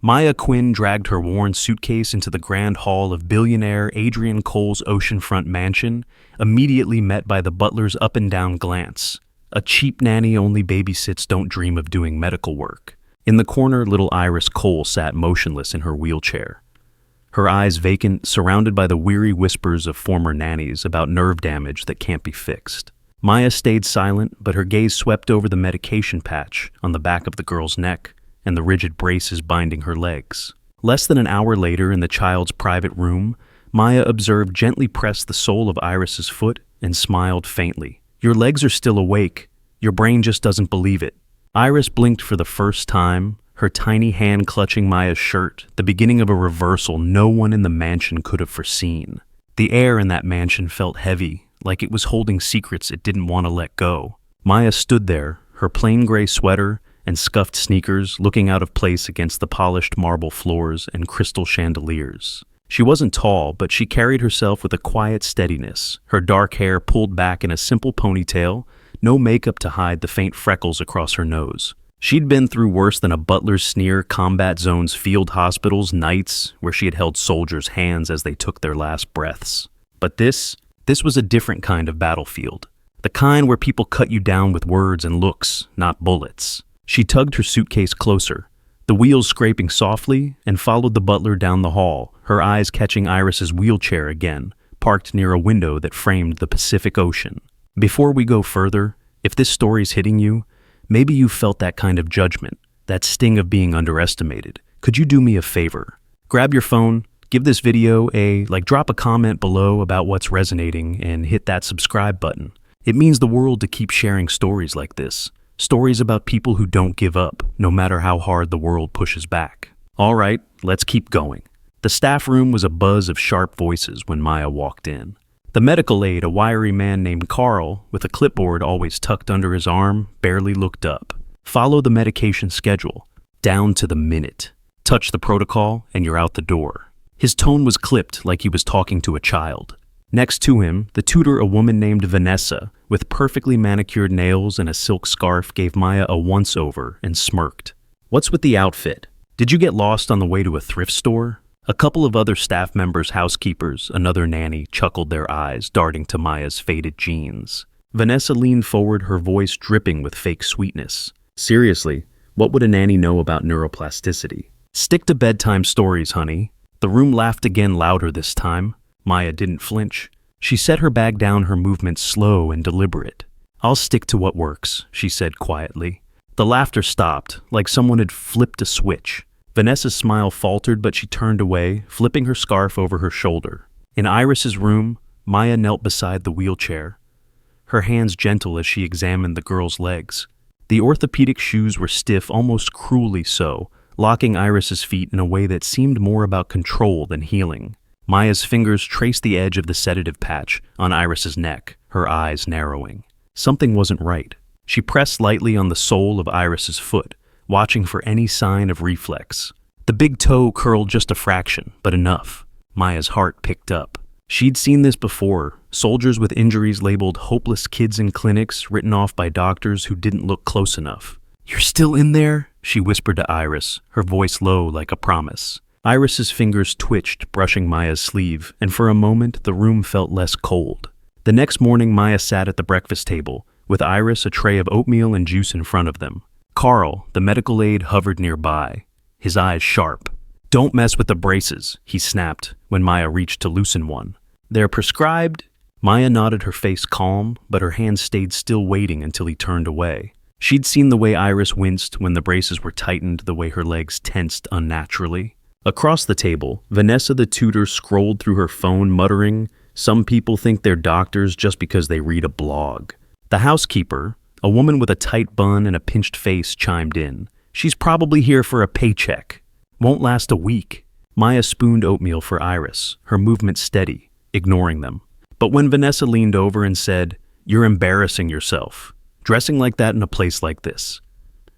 Maya Quinn dragged her worn suitcase into the grand hall of billionaire Adrian Cole's oceanfront mansion, immediately met by the butler's up-and-down glance. A cheap nanny only babysits don't dream of doing medical work. In the corner, little Iris Cole sat motionless in her wheelchair, her eyes vacant, surrounded by the weary whispers of former nannies about nerve damage that can't be fixed. Maya stayed silent, but her gaze swept over the medication patch on the back of the girl's neck and the rigid braces binding her legs. Less than an hour later, in the child's private room, Maya observed gently press the sole of Iris's foot and smiled faintly. "Your legs are still awake. Your brain just doesn't believe it." Iris blinked for the first time, her tiny hand clutching Maya's shirt, the beginning of a reversal no one in the mansion could have foreseen. The air in that mansion felt heavy, like it was holding secrets it didn't want to let go. Maya stood there, her plain gray sweater and scuffed sneakers looking out of place against the polished marble floors and crystal chandeliers. She wasn't tall, but she carried herself with a quiet steadiness, her dark hair pulled back in a simple ponytail, no makeup to hide the faint freckles across her nose. She'd been through worse than a butler's sneer, combat zones, field hospitals, nights where she had held soldiers' hands as they took their last breaths. But this was a different kind of battlefield. The kind where people cut you down with words and looks, not bullets. She tugged her suitcase closer, the wheels scraping softly, and followed the butler down the hall, her eyes catching Iris's wheelchair again, parked near a window that framed the Pacific Ocean. Before we go further, if this story's hitting you, maybe you felt that kind of judgment, that sting of being underestimated. Could you do me a favor? Grab your phone, give this video drop a comment below about what's resonating, and hit that subscribe button. It means the world to keep sharing stories like this. Stories about people who don't give up, no matter how hard the world pushes back. All right, let's keep going. The staff room was a buzz of sharp voices when Maya walked in. The medical aide, a wiry man named Carl, with a clipboard always tucked under his arm, barely looked up. Follow the medication schedule, down to the minute. Touch the protocol, and you're out the door. His tone was clipped like he was talking to a child. Next to him, the tutor, a woman named Vanessa, with perfectly manicured nails and a silk scarf, gave Maya a once-over and smirked. "What's with the outfit? Did you get lost on the way to a thrift store?" A couple of other staff members, housekeepers, another nanny, chuckled their eyes, darting to Maya's faded jeans. Vanessa leaned forward, her voice dripping with fake sweetness. "Seriously, what would a nanny know about neuroplasticity? Stick to bedtime stories, honey." The room laughed again, louder this time. Maya didn't flinch. She set her bag down, her movements slow and deliberate. "I'll stick to what works," she said quietly. The laughter stopped, like someone had flipped a switch. Vanessa's smile faltered, but she turned away, flipping her scarf over her shoulder. In Iris's room, Maya knelt beside the wheelchair, her hands gentle as she examined the girl's legs. The orthopedic shoes were stiff, almost cruelly so, locking Iris's feet in a way that seemed more about control than healing. Maya's fingers traced the edge of the sedative patch on Iris's neck, her eyes narrowing. Something wasn't right. She pressed lightly on the sole of Iris's foot, watching for any sign of reflex. The big toe curled just a fraction, but enough. Maya's heart picked up. She'd seen this before, soldiers with injuries labeled hopeless kids in clinics, written off by doctors who didn't look close enough. "You're still in there?" she whispered to Iris, her voice low like a promise. Iris's fingers twitched, brushing Maya's sleeve, and for a moment the room felt less cold. The next morning, Maya sat at the breakfast table, with Iris a tray of oatmeal and juice in front of them. Carl, the medical aide, hovered nearby, his eyes sharp. "Don't mess with the braces," he snapped when Maya reached to loosen one. "They're prescribed?" Maya nodded, her face calm, but her hands stayed still, waiting until he turned away. She'd seen the way Iris winced when the braces were tightened, the way her legs tensed unnaturally. Across the table, Vanessa the tutor scrolled through her phone, muttering, "Some people think they're doctors just because they read a blog." The housekeeper, a woman with a tight bun and a pinched face, chimed in. "She's probably here for a paycheck. Won't last a week." Maya spooned oatmeal for Iris, her movement steady, ignoring them. But when Vanessa leaned over and said, "You're embarrassing yourself, dressing like that in a place like this,"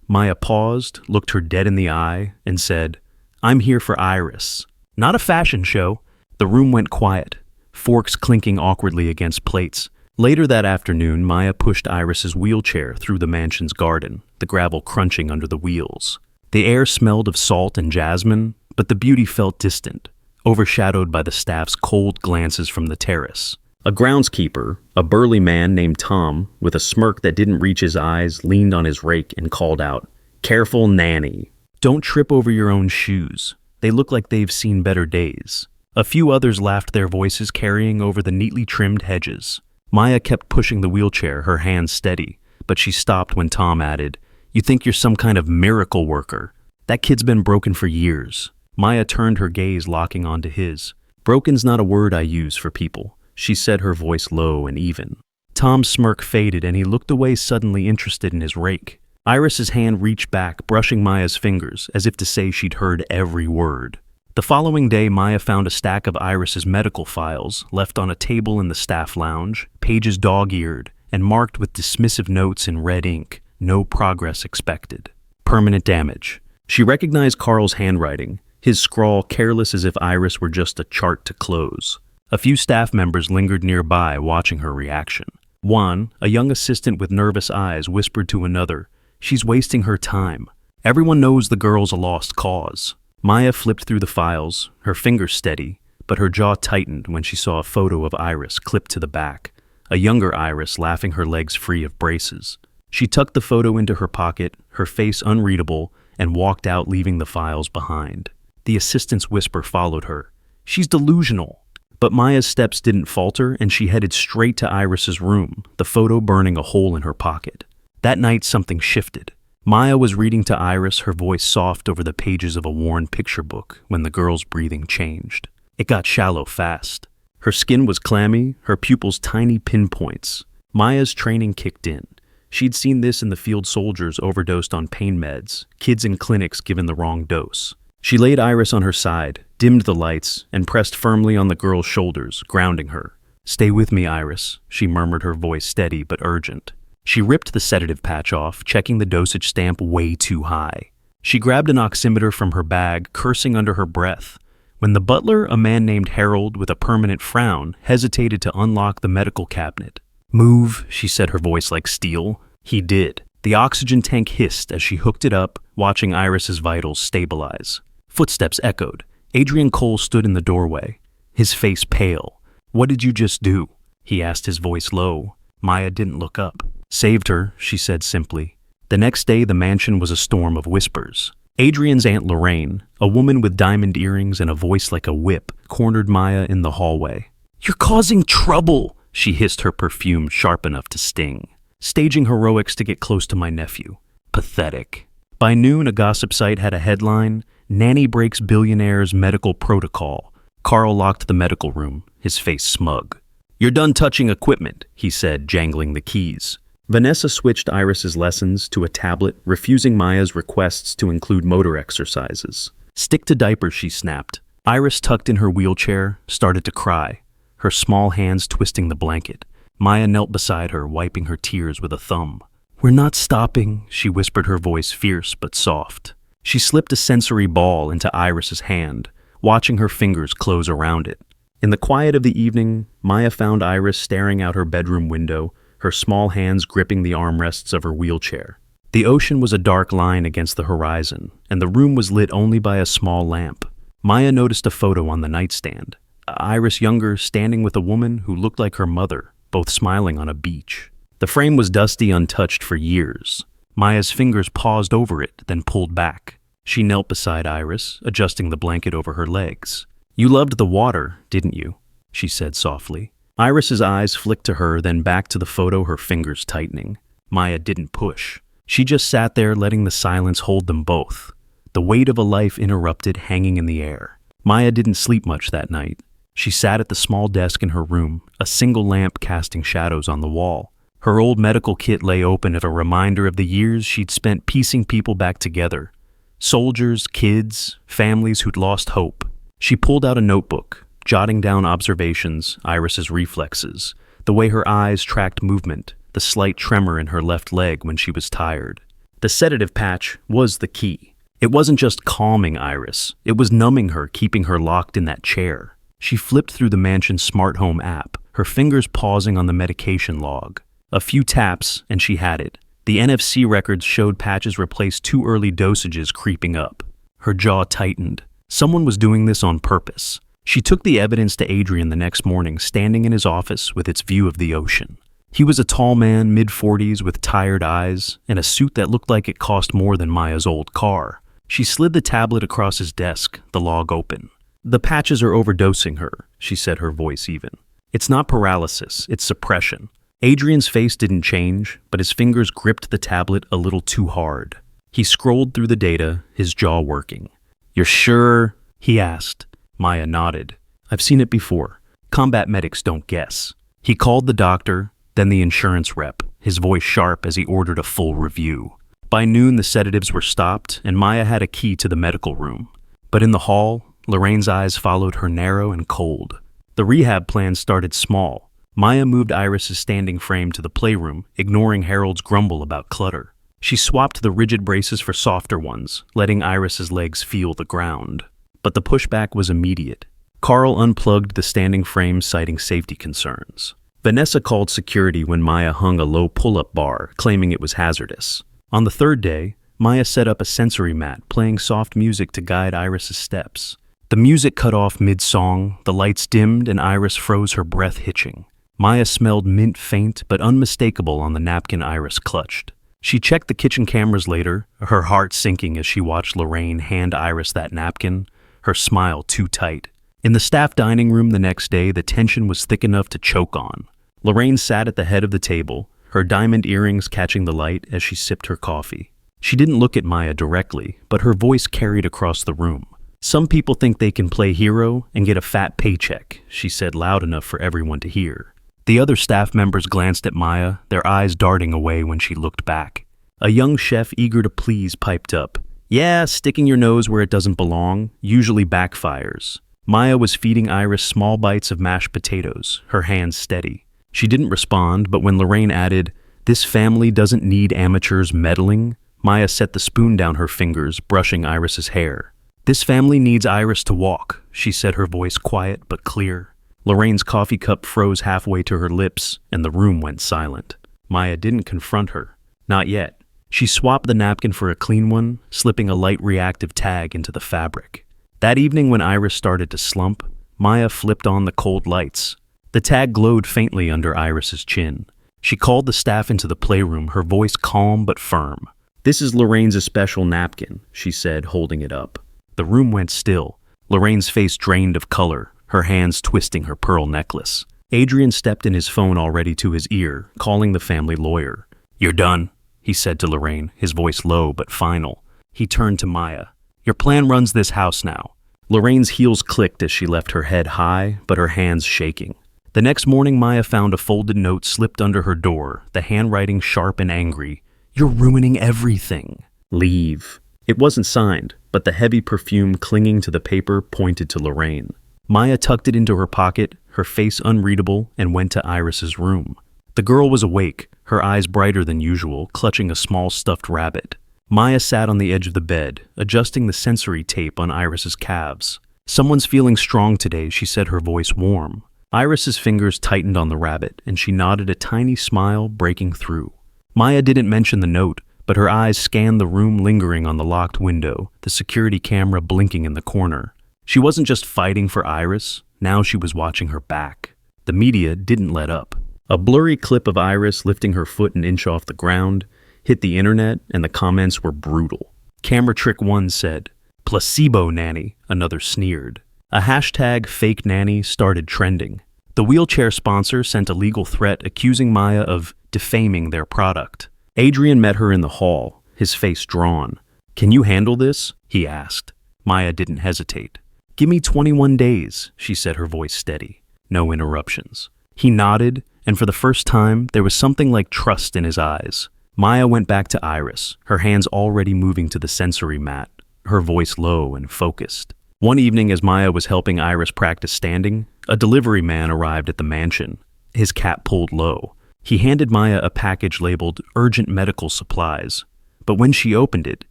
Maya paused, looked her dead in the eye, and said, "I'm here for Iris. Not a fashion show." The room went quiet, forks clinking awkwardly against plates. Later that afternoon, Maya pushed Iris's wheelchair through the mansion's garden, the gravel crunching under the wheels. The air smelled of salt and jasmine, but the beauty felt distant, overshadowed by the staff's cold glances from the terrace. A groundskeeper, a burly man named Tom, with a smirk that didn't reach his eyes, leaned on his rake and called out, "Careful, Nanny. Don't trip over your own shoes. They look like they've seen better days." A few others laughed, their voices carrying over the neatly trimmed hedges. Maya kept pushing the wheelchair, her hands steady, but she stopped when Tom added, "You think you're some kind of miracle worker? That kid's been broken for years." Maya turned, her gaze locking onto his. "Broken's not a word I use for people," she said, her voice low and even. Tom's smirk faded and he looked away, suddenly interested in his rake. Iris's hand reached back, brushing Maya's fingers, as if to say she'd heard every word. The following day, Maya found a stack of Iris's medical files left on a table in the staff lounge, pages dog-eared and marked with dismissive notes in red ink, "No progress expected. Permanent damage." She recognized Carl's handwriting, his scrawl careless as if Iris were just a chart to close. A few staff members lingered nearby, watching her reaction. One, a young assistant with nervous eyes, whispered to another, "She's wasting her time. Everyone knows the girl's a lost cause." Maya flipped through the files, her fingers steady, but her jaw tightened when she saw a photo of Iris clipped to the back, a younger Iris laughing, her legs free of braces. She tucked the photo into her pocket, her face unreadable, and walked out, leaving the files behind. The assistant's whisper followed her, "She's delusional." But Maya's steps didn't falter, and she headed straight to Iris's room, the photo burning a hole in her pocket. That night, something shifted. Maya was reading to Iris, her voice soft over the pages of a worn picture book, when the girl's breathing changed. It got shallow fast. Her skin was clammy, her pupils tiny pinpoints. Maya's training kicked in. She'd seen this in the field: soldiers overdosed on pain meds, kids in clinics given the wrong dose. She laid Iris on her side, dimmed the lights, and pressed firmly on the girl's shoulders, grounding her. "Stay with me, Iris," she murmured, her voice steady but urgent. She ripped the sedative patch off, checking the dosage stamp way too high. She grabbed an oximeter from her bag, cursing under her breath. When the butler, a man named Harold with a permanent frown, hesitated to unlock the medical cabinet. "Move," she said, her voice like steel. He did. The oxygen tank hissed as she hooked it up, watching Iris's vitals stabilize. Footsteps echoed. Adrian Cole stood in the doorway, his face pale. "What did you just do?" he asked, his voice low. Maya didn't look up. "Saved her," she said simply. The next day, the mansion was a storm of whispers. Adrian's Aunt Lorraine, a woman with diamond earrings and a voice like a whip, cornered Maya in the hallway. "You're causing trouble," she hissed, her perfume sharp enough to sting. "Staging heroics to get close to my nephew. Pathetic." By noon, a gossip site had a headline, "Nanny breaks Billionaire's medical protocol." Carl locked the medical room, his face smug. "You're done touching equipment," he said, jangling the keys. Vanessa switched Iris's lessons to a tablet, refusing Maya's requests to include motor exercises. "Stick to diapers," she snapped. Iris, tucked in her wheelchair, started to cry, her small hands twisting the blanket. Maya knelt beside her, wiping her tears with a thumb. "We're not stopping," she whispered, her voice fierce but soft. She slipped a sensory ball into Iris's hand, watching her fingers close around it. In the quiet of the evening, Maya found Iris staring out her bedroom window, her small hands gripping the armrests of her wheelchair. The ocean was a dark line against the horizon, and the room was lit only by a small lamp. Maya noticed a photo on the nightstand. Iris younger, standing with a woman who looked like her mother, both smiling on a beach. The frame was dusty, untouched for years. Maya's fingers paused over it, then pulled back. She knelt beside Iris, adjusting the blanket over her legs. "You loved the water, didn't you?" she said softly. Iris's eyes flicked to her, then back to the photo, her fingers tightening. Maya didn't push. She just sat there, letting the silence hold them both. The weight of a life interrupted, hanging in the air. Maya didn't sleep much that night. She sat at the small desk in her room, a single lamp casting shadows on the wall. Her old medical kit lay open, a reminder of the years she'd spent piecing people back together. Soldiers, kids, families who'd lost hope. She pulled out a notebook, jotting down observations, Iris's reflexes, the way her eyes tracked movement, the slight tremor in her left leg when she was tired. The sedative patch was the key. It wasn't just calming Iris, it was numbing her, keeping her locked in that chair. She flipped through the mansion's smart home app, her fingers pausing on the medication log. A few taps, and she had it. The NFC records showed patches replaced too early dosages creeping up. Her jaw tightened. Someone was doing this on purpose. She took the evidence to Adrian the next morning, standing in his office with its view of the ocean. He was a tall man, mid-40s, with tired eyes, and a suit that looked like it cost more than Maya's old car. She slid the tablet across his desk, the log open. "The patches are overdosing her," she said, her voice even. "It's not paralysis, it's suppression." Adrian's face didn't change, but his fingers gripped the tablet a little too hard. He scrolled through the data, his jaw working. "You're sure?" he asked. Maya nodded. "I've seen it before. Combat medics don't guess." He called the doctor, then the insurance rep, his voice sharp as he ordered a full review. By noon, the sedatives were stopped, and Maya had a key to the medical room. But in the hall, Lorraine's eyes followed her narrow and cold. The rehab plan started small. Maya moved Iris's standing frame to the playroom, ignoring Harold's grumble about clutter. She swapped the rigid braces for softer ones, letting Iris's legs feel the ground. But the pushback was immediate. Carl unplugged the standing frame, citing safety concerns. Vanessa called security when Maya hung a low pull-up bar, claiming it was hazardous. On the third day, Maya set up a sensory mat, playing soft music to guide Iris's steps. The music cut off mid-song, the lights dimmed, and Iris froze, her breath hitching. Maya smelled mint faint but unmistakable on the napkin Iris clutched. She checked the kitchen cameras later, her heart sinking as she watched Lorraine hand Iris that napkin, her smile too tight. In the staff dining room the next day, the tension was thick enough to choke on. Lorraine sat at the head of the table, her diamond earrings catching the light as she sipped her coffee. She didn't look at Maya directly, but her voice carried across the room. "Some people think they can play hero and get a fat paycheck," she said loud enough for everyone to hear. The other staff members glanced at Maya, their eyes darting away when she looked back. A young chef eager to please piped up, "Yeah, sticking your nose where it doesn't belong usually backfires." Maya was feeding Iris small bites of mashed potatoes, her hands steady. She didn't respond, but when Lorraine added, "This family doesn't need amateurs meddling," Maya set the spoon down her fingers, brushing Iris's hair. "This family needs Iris to walk," she said, her voice quiet but clear. Lorraine's coffee cup froze halfway to her lips, and the room went silent. Maya didn't confront her. Not yet. She swapped the napkin for a clean one, slipping a light reactive tag into the fabric. That evening when Iris started to slump, Maya flipped on the cold lights. The tag glowed faintly under Iris's chin. She called the staff into the playroom, her voice calm but firm. "This is Lorraine's special napkin," she said, holding it up. The room went still. Lorraine's face drained of color, her hands twisting her pearl necklace. Adrian stepped in his phone already to his ear, calling the family lawyer. "You're done," he said to Lorraine, his voice low but final. He turned to Maya. "Your plan runs this house now." Lorraine's heels clicked as she left, her head high, but her hands shaking. The next morning, Maya found a folded note slipped under her door, the handwriting sharp and angry. "You're ruining everything. Leave." It wasn't signed, but the heavy perfume clinging to the paper pointed to Lorraine. Maya tucked it into her pocket, her face unreadable, and went to Iris's room. The girl was awake, her eyes brighter than usual, clutching a small stuffed rabbit. Maya sat on the edge of the bed, adjusting the sensory tape on Iris's calves. "Someone's feeling strong today," she said, her voice warm. Iris's fingers tightened on the rabbit, and she nodded, a tiny smile breaking through. Maya didn't mention the note, but her eyes scanned the room, lingering on the locked window, the security camera blinking in the corner. She wasn't just fighting for Iris, now she was watching her back. The media didn't let up. A blurry clip of Iris lifting her foot an inch off the ground hit the internet, and the comments were brutal. Camera trick 1 said, "Placebo nanny," another sneered. A hashtag fake nanny started trending. The wheelchair sponsor sent a legal threat accusing Maya of defaming their product. Adrian met her in the hall, his face drawn. "Can you handle this?" he asked. Maya didn't hesitate. "Give me 21 days, she said, her voice steady. No interruptions. He nodded, and for the first time, there was something like trust in his eyes. Maya went back to Iris, her hands already moving to the sensory mat, her voice low and focused. One evening, as Maya was helping Iris practice standing, a delivery man arrived at the mansion, his cap pulled low. He handed Maya a package labeled urgent medical supplies. But when she opened it,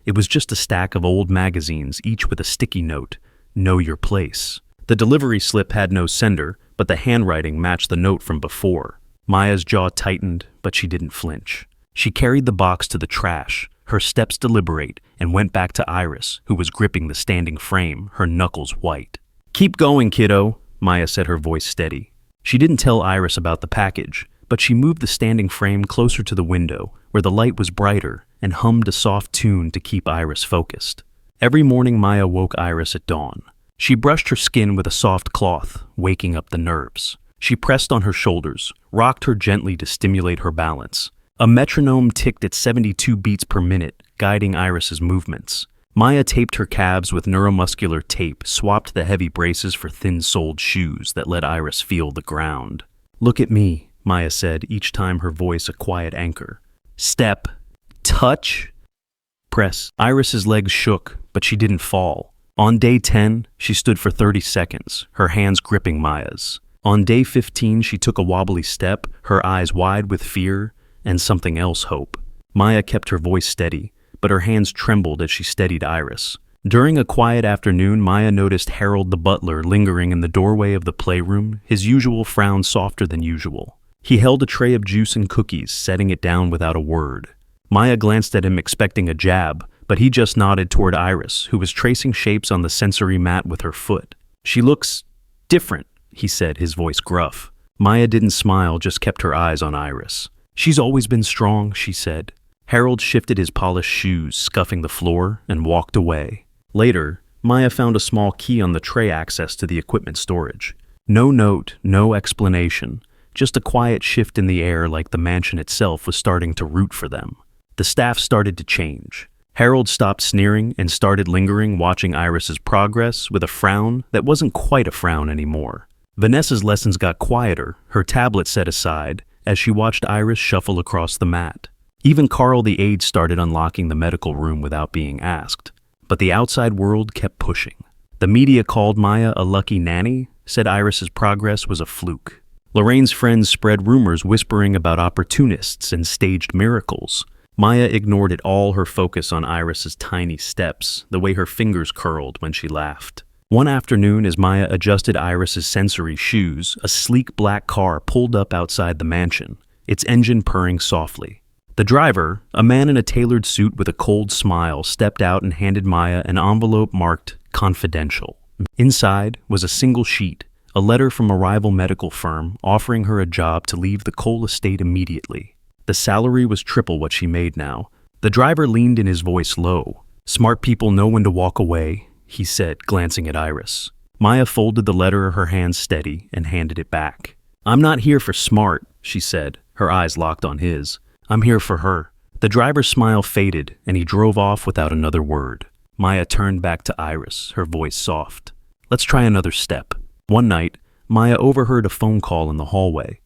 it was just a stack of old magazines, each with a sticky note, "Know your place." The delivery slip had no sender, but the handwriting matched the note from before. Maya's jaw tightened, but she didn't flinch. She carried the box to the trash, her steps deliberate, and went back to Iris, who was gripping the standing frame, her knuckles white. "Keep going, kiddo," Maya said, her voice steady. She didn't tell Iris about the package, but she moved the standing frame closer to the window, where the light was brighter, and hummed a soft tune to keep Iris focused. Every morning Maya woke Iris at dawn. She brushed her skin with a soft cloth, waking up the nerves. She pressed on her shoulders, rocked her gently to stimulate her balance. A metronome ticked at 72 beats per minute, guiding Iris's movements. Maya taped her calves with neuromuscular tape, swapped the heavy braces for thin-soled shoes that let Iris feel the ground. "Look at me," Maya said, each time her voice a quiet anchor. "Step. Touch. Press." Iris's legs shook, but she didn't fall. On day 10, she stood for 30 seconds, her hands gripping Maya's. On day 15, she took a wobbly step, her eyes wide with fear and something else, hope. Maya kept her voice steady, but her hands trembled as she steadied Iris. During a quiet afternoon, Maya noticed Harold the butler lingering in the doorway of the playroom, his usual frown softer than usual. He held a tray of juice and cookies, setting it down without a word. Maya glanced at him expecting a jab, but he just nodded toward Iris, who was tracing shapes on the sensory mat with her foot. "She looks different," he said, his voice gruff. Maya didn't smile, just kept her eyes on Iris. "She's always been strong," she said. Harold shifted his polished shoes, scuffing the floor, and walked away. Later, Maya found a small key on the tray access to the equipment storage. No note, no explanation, just a quiet shift in the air like the mansion itself was starting to root for them. The staff started to change. Harold stopped sneering and started lingering, watching Iris's progress with a frown that wasn't quite a frown anymore. Vanessa's lessons got quieter, her tablet set aside, as she watched Iris shuffle across the mat. Even Carl the aide started unlocking the medical room without being asked. But the outside world kept pushing. The media called Maya a lucky nanny, said Iris's progress was a fluke. Lorraine's friends spread rumors whispering about opportunists and staged miracles. Maya ignored it all, her focus on Iris's tiny steps, the way her fingers curled when she laughed. One afternoon, as Maya adjusted Iris's sensory shoes, a sleek black car pulled up outside the mansion, its engine purring softly. The driver, a man in a tailored suit with a cold smile, stepped out and handed Maya an envelope marked "Confidential." Inside was a single sheet, a letter from a rival medical firm offering her a job to leave the Cole estate immediately. The salary was triple what she made now. The driver leaned in, his voice low. "Smart people know when to walk away," he said, glancing at Iris. Maya folded the letter, her hands steady, and handed it back. "I'm not here for smart," she said, her eyes locked on his. "I'm here for her." The driver's smile faded, and he drove off without another word. Maya turned back to Iris, her voice soft. "Let's try another step." One night, Maya overheard a phone call in the hallway.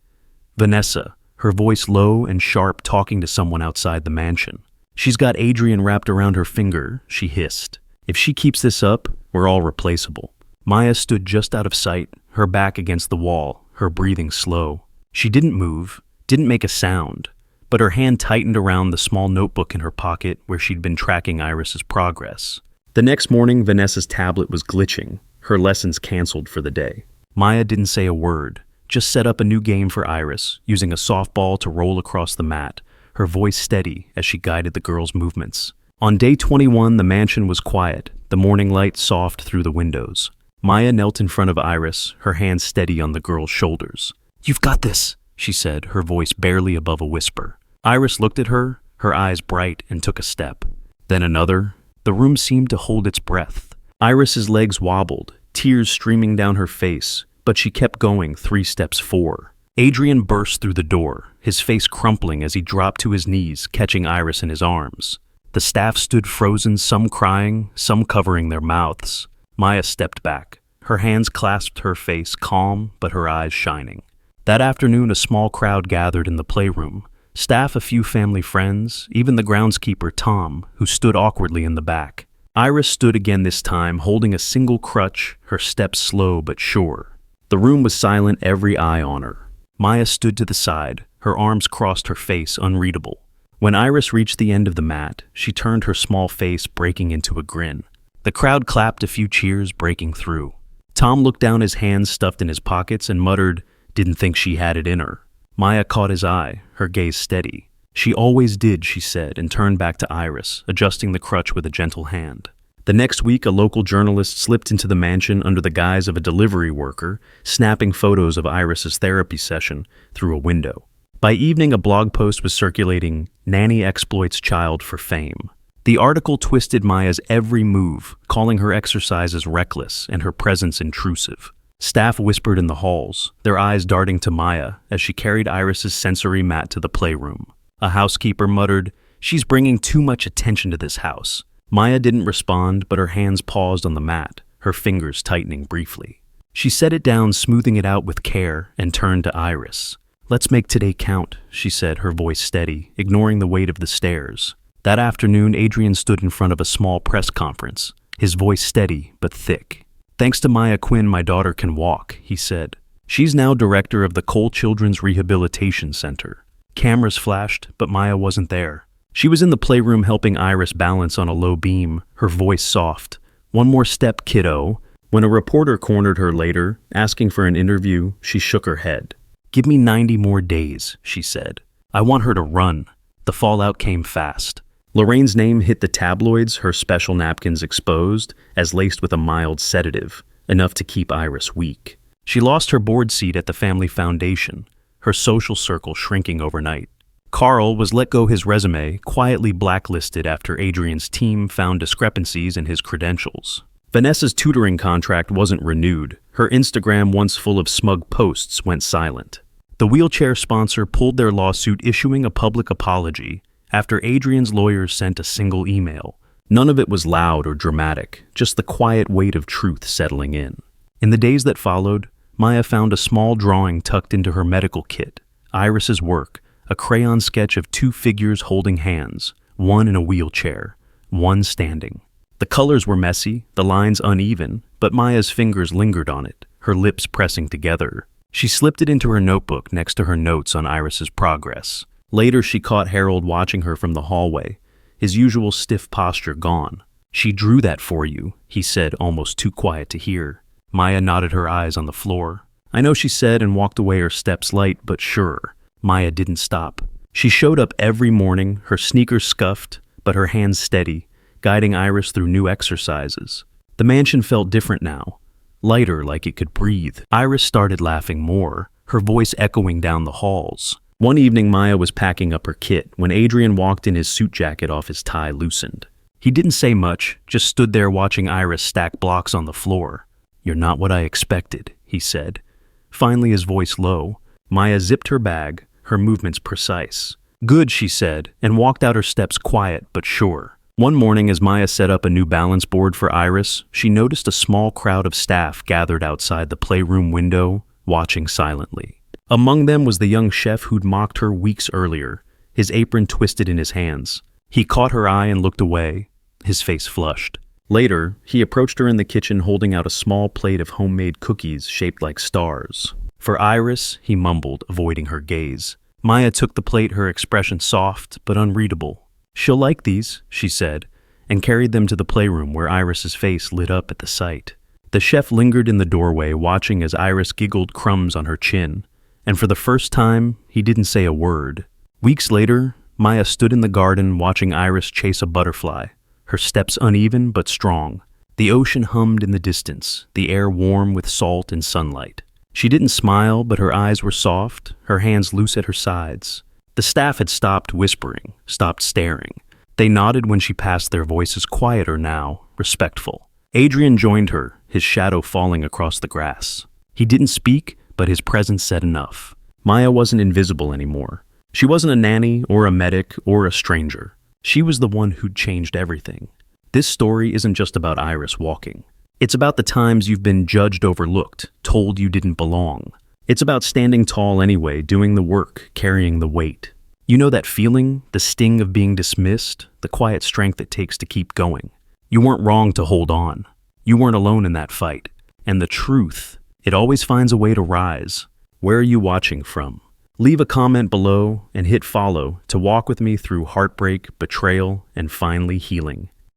Vanessa, her voice low and sharp, talking to someone outside the mansion. "She's got Adrian wrapped around her finger," she hissed. "If she keeps this up, we're all replaceable." Maya stood just out of sight, her back against the wall, her breathing slow. She didn't move, didn't make a sound, but her hand tightened around the small notebook in her pocket where she'd been tracking Iris's progress. The next morning, Vanessa's tablet was glitching, her lessons canceled for the day. Maya didn't say a word, just set up a new game for Iris, using a softball to roll across the mat, her voice steady as she guided the girl's movements. On day 21, the mansion was quiet, the morning light soft through the windows. Maya knelt in front of Iris, her hands steady on the girl's shoulders. "You've got this," she said, her voice barely above a whisper. Iris looked at her, her eyes bright, and took a step. Then another. The room seemed to hold its breath. Iris's legs wobbled, tears streaming down her face, but she kept going 3 steps forward. Adrian burst through the door, his face crumpling as he dropped to his knees, catching Iris in his arms. The staff stood frozen, some crying, some covering their mouths. Maya stepped back. Her hands clasped her face, calm, but her eyes shining. That afternoon, a small crowd gathered in the playroom. Staff, a few family friends, even the groundskeeper, Tom, who stood awkwardly in the back. Iris stood again this time, holding a single crutch, her steps slow but sure. The room was silent, every eye on her. Maya stood to the side, her arms crossed her face, unreadable. When Iris reached the end of the mat, she turned, her small face breaking into a grin. The crowd clapped, a few cheers breaking through. Tom looked down, his hands stuffed in his pockets, and muttered, "Didn't think she had it in her." Maya caught his eye, her gaze steady. She always did, she said, and turned back to Iris, adjusting the crutch with a gentle hand. The next week, a local journalist slipped into the mansion under the guise of a delivery worker, snapping photos of Iris's therapy session through a window. By evening, a blog post was circulating, "Nanny exploits child for fame." The article twisted Maya's every move, calling her exercises reckless and her presence intrusive. Staff whispered in the halls, their eyes darting to Maya as she carried Iris's sensory mat to the playroom. A housekeeper muttered, "She's bringing too much attention to this house." Maya didn't respond, but her hands paused on the mat, her fingers tightening briefly. She set it down, smoothing it out with care, and turned to Iris. "Let's make today count," she said, her voice steady, ignoring the weight of the stairs. That afternoon, Adrian stood in front of a small press conference, his voice steady but thick. "Thanks to Maya Quinn, my daughter can walk," he said. "She's now director of the Cole Children's Rehabilitation Center." Cameras flashed, but Maya wasn't there. She was in the playroom helping Iris balance on a low beam, her voice soft. "One more step, kiddo." When a reporter cornered her later, asking for an interview, she shook her head. "Give me 90 more days," she said. "I want her to run." The fallout came fast. Lorraine's name hit the tabloids, her special napkins exposed, as laced with a mild sedative, enough to keep Iris weak. She lost her board seat at the family foundation, her social circle shrinking overnight. Carl was let go his resume, quietly blacklisted after Adrian's team found discrepancies in his credentials. Vanessa's tutoring contract wasn't renewed. Her Instagram, once full of smug posts, went silent. The wheelchair sponsor pulled their lawsuit, issuing a public apology after Adrian's lawyers sent a single email. None of it was loud or dramatic, just the quiet weight of truth settling in. In the days that followed, Maya found a small drawing tucked into her medical kit, Iris's work, a crayon sketch of two figures holding hands, one in a wheelchair, one standing. The colors were messy, the lines uneven, but Maya's fingers lingered on it, her lips pressing together. She slipped it into her notebook next to her notes on Iris's progress. Later, she caught Harold watching her from the hallway, his usual stiff posture gone. "She drew that for you," he said, almost too quiet to hear. Maya nodded, her eyes on the floor. "I know," she said, and walked away, her steps light but sure. Maya didn't stop. She showed up every morning, her sneakers scuffed, but her hands steady, guiding Iris through new exercises. The mansion felt different now, lighter, like it could breathe. Iris started laughing more, her voice echoing down the halls. One evening, Maya was packing up her kit when Adrian walked in, his suit jacket off his tie loosened. He didn't say much, just stood there watching Iris stack blocks on the floor. "You're not what I expected," he said. Finally, his voice low. Maya zipped her bag, her movements precise. "Good," she said, and walked out, her steps quiet but sure. One morning, as Maya set up a new balance board for Iris, she noticed a small crowd of staff gathered outside the playroom window, watching silently. Among them was the young chef who'd mocked her weeks earlier, his apron twisted in his hands. He caught her eye and looked away, his face flushed. Later, he approached her in the kitchen, holding out a small plate of homemade cookies shaped like stars. "For Iris," he mumbled, avoiding her gaze. Maya took the plate, her expression soft but unreadable. "She'll like these," she said, and carried them to the playroom, where Iris's face lit up at the sight. The chef lingered in the doorway, watching as Iris giggled, crumbs on her chin. And for the first time, he didn't say a word. Weeks later, Maya stood in the garden watching Iris chase a butterfly, her steps uneven but strong. The ocean hummed in the distance, the air warm with salt and sunlight. She didn't smile, but her eyes were soft, her hands loose at her sides. The staff had stopped whispering, stopped staring. They nodded when she passed, their voices quieter now, respectful. Adrian joined her, his shadow falling across the grass. He didn't speak, but his presence said enough. Maya wasn't invisible anymore. She wasn't a nanny or a medic or a stranger. She was the one who'd changed everything. This story isn't just about Iris walking. It's about the times you've been judged, overlooked, told you didn't belong. It's about standing tall anyway, doing the work, carrying the weight. You know that feeling, the sting of being dismissed, the quiet strength it takes to keep going. You weren't wrong to hold on. You weren't alone in that fight. And the truth, it always finds a way to rise. Where are you watching from? Leave a comment below and hit follow to walk with me through heartbreak, betrayal, and finally healing.